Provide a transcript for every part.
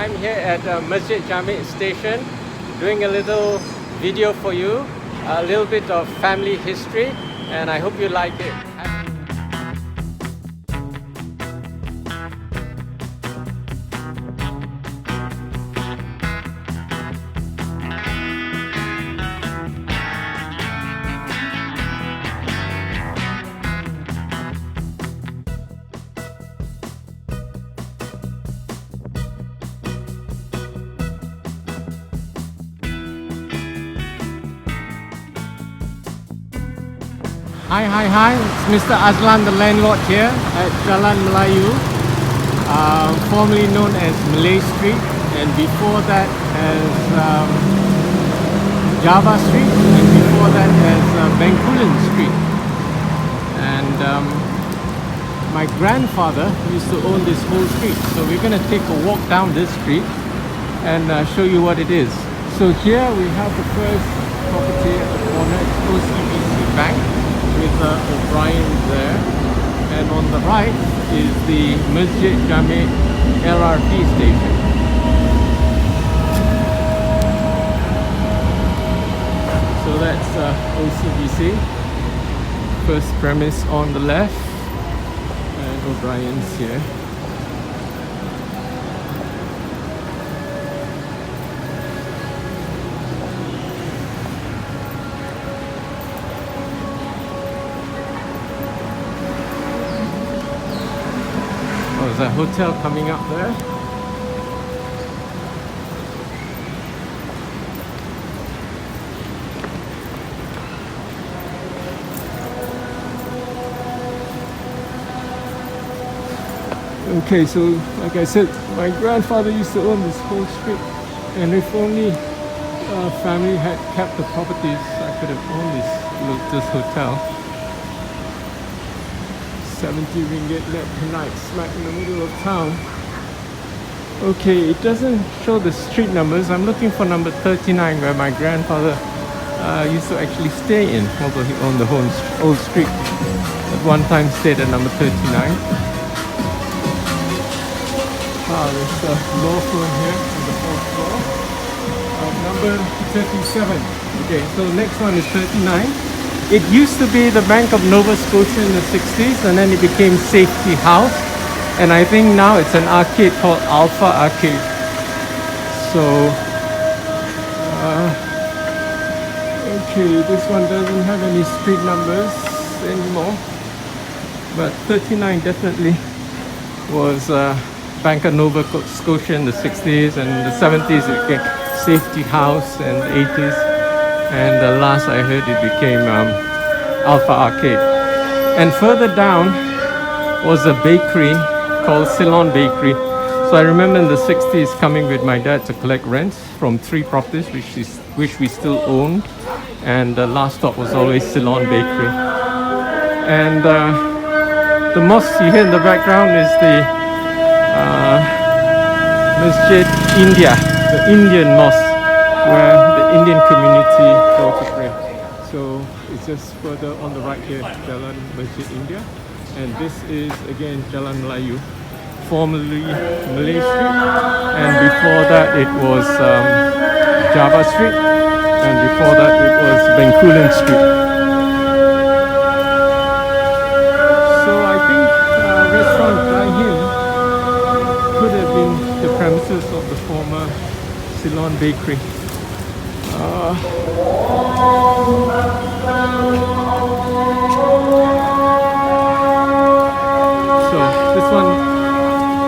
I'm here at MASJID JAMEK station doing a little video for you, a little bit of family history, and I hope you like it. Hi, it's Mr. Azlan, the landlord here at Jalan Melayu, formerly known as Malay Street, and before that as Java Street, and before that as Bencoolen Street. And my grandfather used to own this whole street, so we're going to take a walk down this street and show you what it is. So here we have the first property at the corner, it's OCBC Bank, with O'Brien there, and on the right is the MASJID JAMEK LRT station. So that's OCBC, first premise on the left, and O'Brien's here. There's a hotel coming up there. Okay, so like I said, my grandfather used to own this whole street, and if only family had kept the properties, I could have owned this hotel. 70 ringgit net per night, smack in the middle of town. Okay, it doesn't show the street numbers. I'm looking for number 39, where my grandfather used to actually stay in, although he owned the whole street. At one time stayed at number 39. There's a law firm here on the 4th floor. Number 37. Okay, so next one is 39. It used to be the Bank of Nova Scotia in the 60s, and then it became Safety House, and I think now it's an arcade called Alpha Arcade. So okay, this one doesn't have any street numbers anymore, but 39 definitely was Bank of Nova Scotia in the 60s, and in the 70s it became Safety House, and the 80s. And the last I heard, it became Alpha Arcade. And further down was a bakery called Ceylon Bakery. So I remember in the 60s coming with my dad to collect rents from 3 properties which we still owned. And the last stop was always Ceylon Bakery. And the mosque you hear in the background is the MASJID India, the Indian mosque, where the Indian community go to pray. So it's just further on the right here, Jalan MASJID India, and this is again Jalan Melayu, formerly Malay Street, and before that it was Java Street, and before that it was Bencoolen Street. So I think restaurant Thai Hill could have been the premises of the former Ceylon Bakery. So this one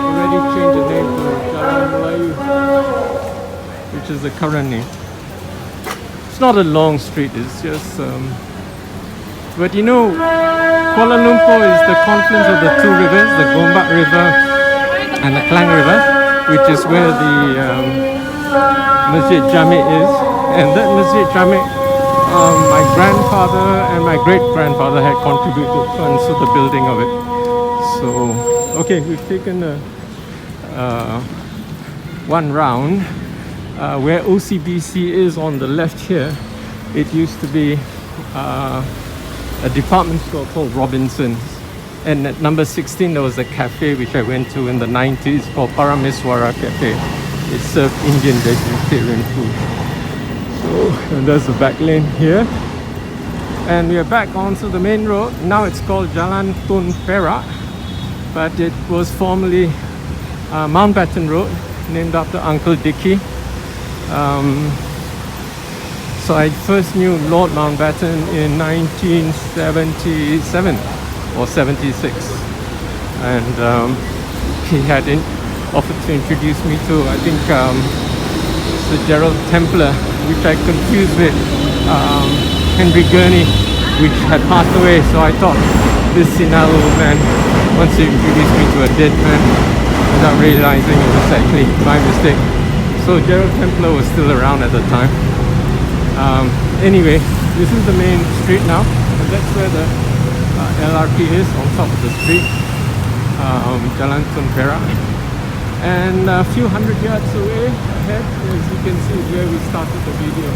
already changed the name to Jalan Melayu, which is the current name. It's not a long street, it's just but you know, Kuala Lumpur is the confluence of the 2 rivers, the Gombak River and the Klang River, which is where the MASJID JAMEK is. And that MASJID JAMEK, my grandfather and my great-grandfather had contributed funds to the building of it. So, okay, we've taken one round. Where OCBC is on the left here, it used to be a department store called Robinson's. And at number 16 there was a cafe which I went to in the 90s called Parameswara Cafe. It served Indian vegetarian food. So and there's the back lane here. And we are back onto the main road. Now it's called Jalan Tun Perak, but it was formerly Mountbatten Road, named after Uncle Dickie. So I first knew Lord Mountbatten in 1977 or 76, and he had offered to introduce me to, I think, Sir Gerald Templar, which I confused with Henry Gurney, which had passed away. So I thought this senile old man wants to introduce me to a dead man, without realizing it was actually my mistake. So Gerald Templar was still around at the time. Anyway, this is the main street now, and that's where the LRT is, on top of the street, Jalan Tun Perak. And a few hundred yards away ahead, as you can see, is where we started the video.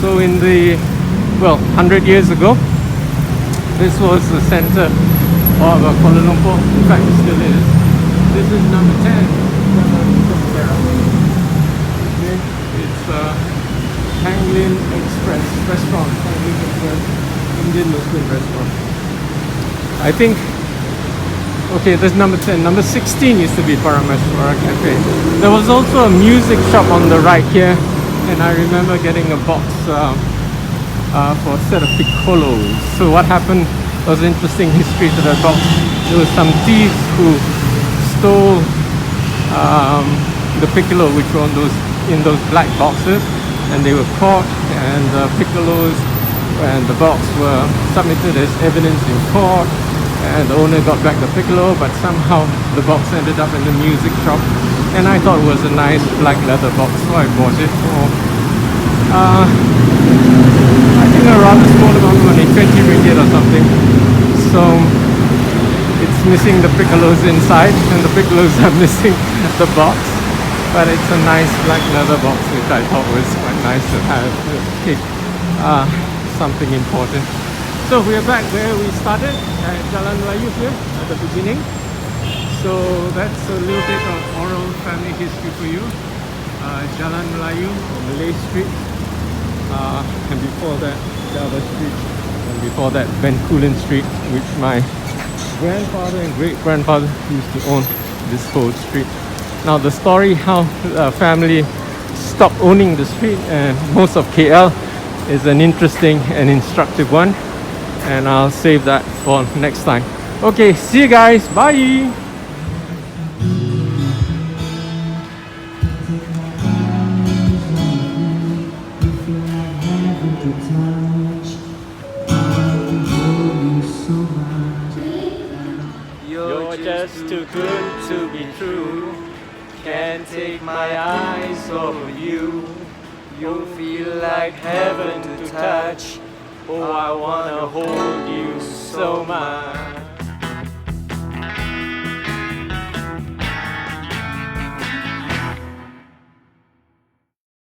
So in the, 100 years ago, this was the center of Kuala Lumpur. In fact, it still is. This is number 10. Okay. It's Tanglin Express restaurant. Tanglin Express, Indian Muslim restaurant. I think, okay, there's number 10. Number 16 used to be Parameswara Cafe. There was also a music shop on the right here, and I remember getting a box for a set of piccolos. So what happened was interesting history to that box. There were some thieves who stole the piccolo, which were in those black boxes, and they were caught, and the piccolos and the box were submitted as evidence in court, and the owner got back the piccolo, but somehow the box ended up in the music shop, and I thought it was a nice black leather box, so I bought it for I think a rather small amount of money, 20 ringgit or something. So it's missing the piccolos inside, and the piccolos are missing the box, but it's a nice black leather box, which I thought was quite nice to have to take something important. So we are back where we started at Jalan Melayu here at the beginning. So that's a little bit of oral family history for you. Jalan Melayu, or Malay Street, and before that Java Street, and before that Bencoolen Street, which my grandfather and great-grandfather used to own this whole street. Now the story how family stopped owning the street and most of KL is an interesting and instructive one, and I'll save that for next time. Okay, see you guys, bye. You're just too good to be true. Can't take my eyes off of you. You feel like heaven to touch. Oh, I wanna hold you so much.